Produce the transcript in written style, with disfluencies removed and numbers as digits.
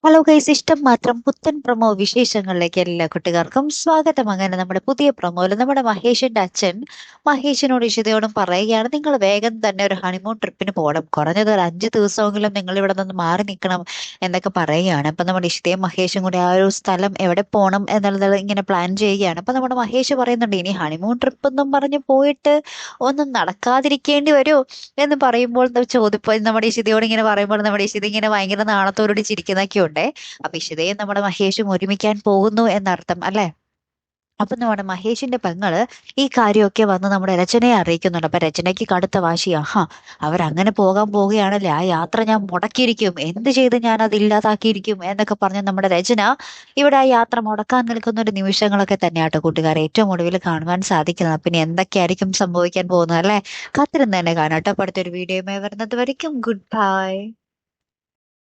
Hello guys, ഇഷ്ടം മാത്രം പുത്തൻ പ്രൊമോ വിശേഷങ്ങളിലേക്ക് എല്ലാ കുട്ടികൾക്കും സ്വാഗതം. അങ്ങനെ നമ്മുടെ പുതിയ പ്രൊമോയിൽ നമ്മുടെ മഹേഷിന്റെ അച്ഛൻ മഹേഷിനോട് ഇഷിതയോടും പറയുകയാണ്, നിങ്ങൾ വേഗം തന്നെ ഒരു ഹണിമൂൺ ട്രിപ്പിന് പോകണം, കുറഞ്ഞത് ഒരു 5 ദിവസമെങ്കിലും നിങ്ങൾ ഇവിടെ നിന്ന് മാറി നിൽക്കണം എന്നൊക്കെ പറയുകയാണ്. അപ്പൊ നമ്മുടെ ഇഷിതയും മഹേഷും കൂടി ആ ഒരു സ്ഥലം എവിടെ പോകണം എന്നുള്ളത് ഇങ്ങനെ പ്ലാൻ ചെയ്യുകയാണ്. അപ്പൊ നമ്മുടെ മഹേഷ് പറയുന്നുണ്ട്, ഇനി ഹണിമൂൺ ട്രിപ്പ് എന്നും പറഞ്ഞ് പോയിട്ട് ഒന്നും നടക്കാതിരിക്കേണ്ടി വരുമോ എന്ന് പറയുമ്പോൾ ചോദിപ്പോ നമ്മുടെ ഇഷിതയോട് ഇങ്ങനെ പറയുമ്പോൾ നമ്മുടെ ഇഷിത ഇങ്ങനെ ഭയങ്കര നാണത്തോടുകൂടി ചിരിക്കുന്നൊക്കെ ഉണ്ടേ. അപ്പൊ ഇഷിതയും നമ്മുടെ മഹേഷും ഒരുമിക്കാൻ പോകുന്നു എന്നർത്ഥം അല്ലെ. അപ്പൊ നമ്മുടെ മഹേഷിന്റെ പെങ്ങള് ഈ കാര്യമൊക്കെ വന്ന് നമ്മുടെ രചനയെ അറിയിക്കുന്നുണ്ട്. അപ്പൊ രചനയ്ക്ക് കടുത്ത വാശി, ആഹാ അവരങ്ങനെ പോകാൻ പോവുകയാണല്ലേ, ആ യാത്ര ഞാൻ മുടക്കിയിരിക്കും, എന്ത് ചെയ്ത് ഞാൻ അത് ഇല്ലാതാക്കിയിരിക്കും എന്നൊക്കെ പറഞ്ഞ് നമ്മുടെ രചന ഇവിടെ ആ യാത്ര മുടക്കാൻ നിൽക്കുന്ന ഒരു നിമിഷങ്ങളൊക്കെ തന്നെയാട്ടോ കൂട്ടുകാരെ ഏറ്റവും ഒടുവിൽ കാണുവാൻ സാധിക്കുന്നത്. പിന്നെ എന്തൊക്കെയായിരിക്കും സംഭവിക്കാൻ പോകുന്നത് അല്ലെ, കാത്തിരുന്ന് തന്നെ കാണാട്ടോ. അപ്പൊ അടുത്തൊരു വീഡിയോയുമായി വരുന്നത് വരയ്ക്കും ഗുഡ് ബൈ.